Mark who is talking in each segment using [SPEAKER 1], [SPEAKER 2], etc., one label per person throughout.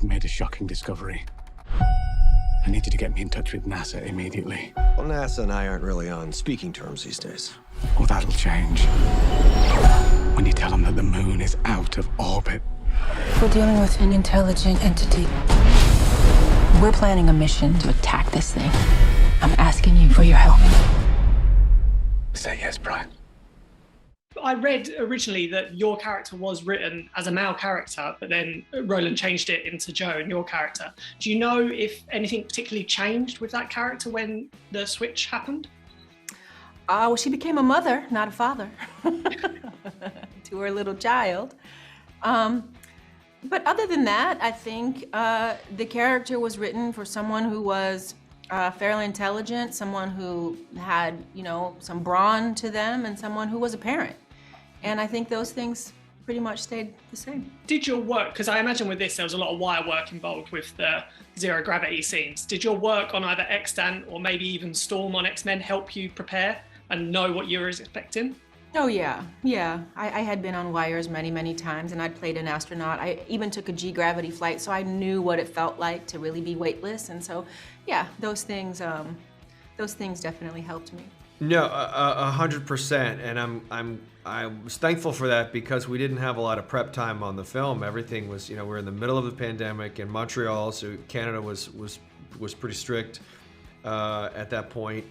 [SPEAKER 1] made a shocking discovery. I need you to get me in touch with NASA immediately.
[SPEAKER 2] Well, NASA and I aren't really on speaking terms these days.
[SPEAKER 1] Oh, that'll change. When you tell them that the moon is out of orbit.
[SPEAKER 3] We're dealing with an intelligent entity. We're planning a mission to attack this thing. I'm asking you for your help.
[SPEAKER 1] Say yes, Brian.
[SPEAKER 4] I read originally that your character was written as a male character, but then Roland changed it into Joe and your character. Do you know if anything particularly changed with that character when the switch happened?
[SPEAKER 3] Well, she became a mother, not a father, to her little child. But other than that, I think the character was written for someone who was fairly intelligent, someone who had, you know, some brawn to them, and someone who was a parent. And I think those things pretty much stayed the same.
[SPEAKER 4] Did your work, because I imagine with this there was a lot of wire work involved with the zero gravity scenes, did your work on either Extant or maybe even Storm on X-Men help you prepare and know what you were expecting?
[SPEAKER 3] Oh yeah. I had been on wires many, many times, and I'd played an astronaut. I even took a G-gravity flight, so I knew what it felt like to really be weightless. And so, yeah, those things definitely helped me.
[SPEAKER 5] No, 100%, and I was thankful for that because we didn't have a lot of prep time on the film. Everything was, you know, we're in the middle of the pandemic in Montreal, so Canada was pretty strict at that point.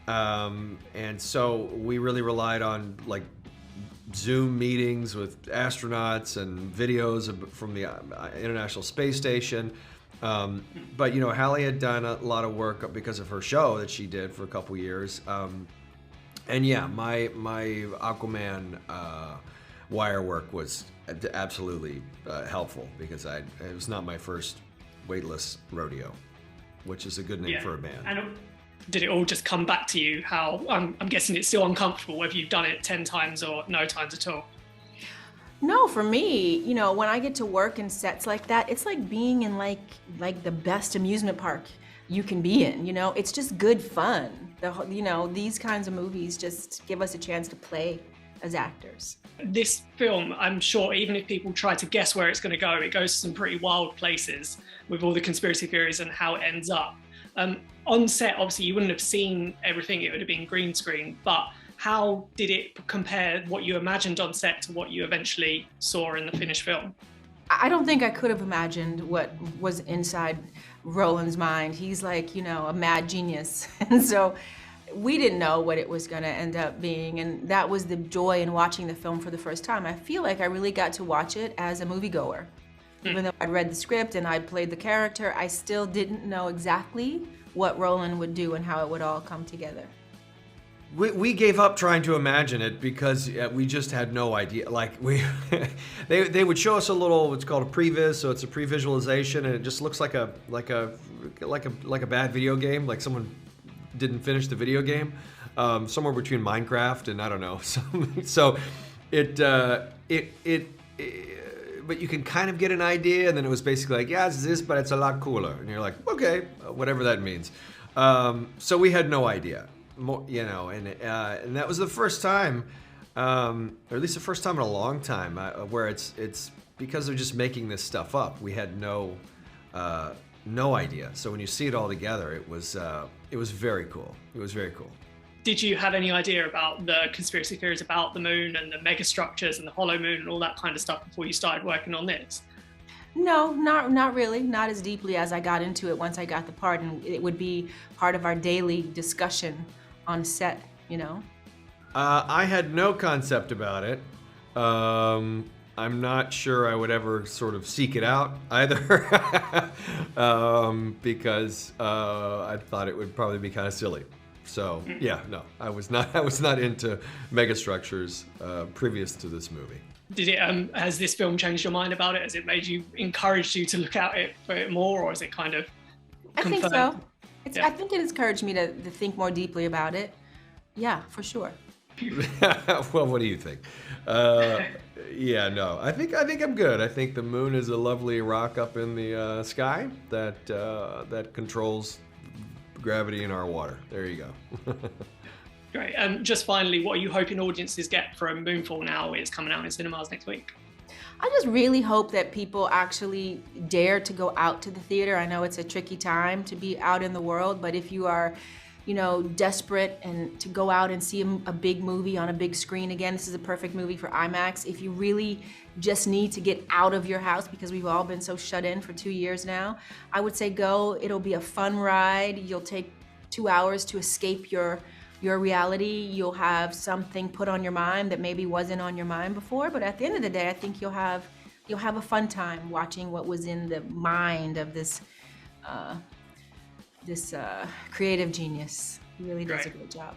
[SPEAKER 5] And so we really relied on like Zoom meetings with astronauts and videos from the International Space Station. But you know, Halle had done a lot of work because of her show that she did for a couple years. And yeah, my Aquaman wire work was absolutely helpful because it was not my first weightless rodeo, which is a good name for a band.
[SPEAKER 4] And did it all just come back to you? How I'm guessing it's still uncomfortable whether you've done it 10 times or no times at all.
[SPEAKER 3] No, for me, you know, when I get to work in sets like that, it's like being in like the best amusement park you can be in, you know? It's just good fun. You know, these kinds of movies just give us a chance to play as actors.
[SPEAKER 4] This film, I'm sure even if people try to guess where it's going to go, it goes to some pretty wild places with all the conspiracy theories and how it ends up. On set, obviously, you wouldn't have seen everything. It would have been green screen, but how did it compare what you imagined on set to what you eventually saw in the finished film?
[SPEAKER 3] I don't think I could have imagined what was inside Roland's mind. He's like, you know, a mad genius. And so we didn't know what it was gonna end up being. And that was the joy in watching the film for the first time. I feel like I really got to watch it as a moviegoer. Even though I'd read the script and I'd played the character, I still didn't know exactly what Roland would do and how it would all come together.
[SPEAKER 5] We gave up trying to imagine it because we just had no idea. Like they would show us a little, what's called a previs, so it's a pre-visualization, and it just looks like a bad video game, like someone didn't finish the video game, somewhere between Minecraft and I don't know. So but you can kind of get an idea, and then it was basically like, yeah, it's this, but it's a lot cooler, and you're like, okay, whatever that means. So we had no idea. You know, and that was the first time, or at least the first time in a long time, where it's because they're just making this stuff up. We had no idea. So when you see it all together, it was very cool. It was very cool.
[SPEAKER 4] Did you have any idea about the conspiracy theories about the moon and the megastructures and the hollow moon and all that kind of stuff before you started working on this?
[SPEAKER 3] No, not really. Not as deeply as I got into it once I got the part, and it would be part of our daily discussion on set, you know?
[SPEAKER 5] I had no concept about it. I'm not sure I would ever sort of seek it out either, because I thought it would probably be kind of silly. So yeah, no, I was not into megastructures previous to this movie.
[SPEAKER 4] Did it? Has this film changed your mind about it? Has it made you, encouraged you to look at it for it more, or is it kind of confirmed?
[SPEAKER 3] I think so. I think it encouraged me to think more deeply about it. Yeah, for sure.
[SPEAKER 5] Well, what do you think? Yeah, no, I think I'm good. I think the moon is a lovely rock up in the sky that controls gravity in our water. There you go.
[SPEAKER 4] Great. Just finally, what are you hoping audiences get from Moonfall now? It's coming out in cinemas next week.
[SPEAKER 3] I just really hope that people actually dare to go out to the theater. I know it's a tricky time to be out in the world, but if you are, desperate and to go out and see a big movie on a big screen again, this is a perfect movie for IMAX. If you really just need to get out of your house because we've all been so shut in for 2 years now, I would say go. It'll be a fun ride. You'll take 2 hours to escape your reality. You'll have something put on your mind that maybe wasn't on your mind before, but at the end of the day, I think you'll have a fun time watching what was in the mind of this creative genius. He really does a great job.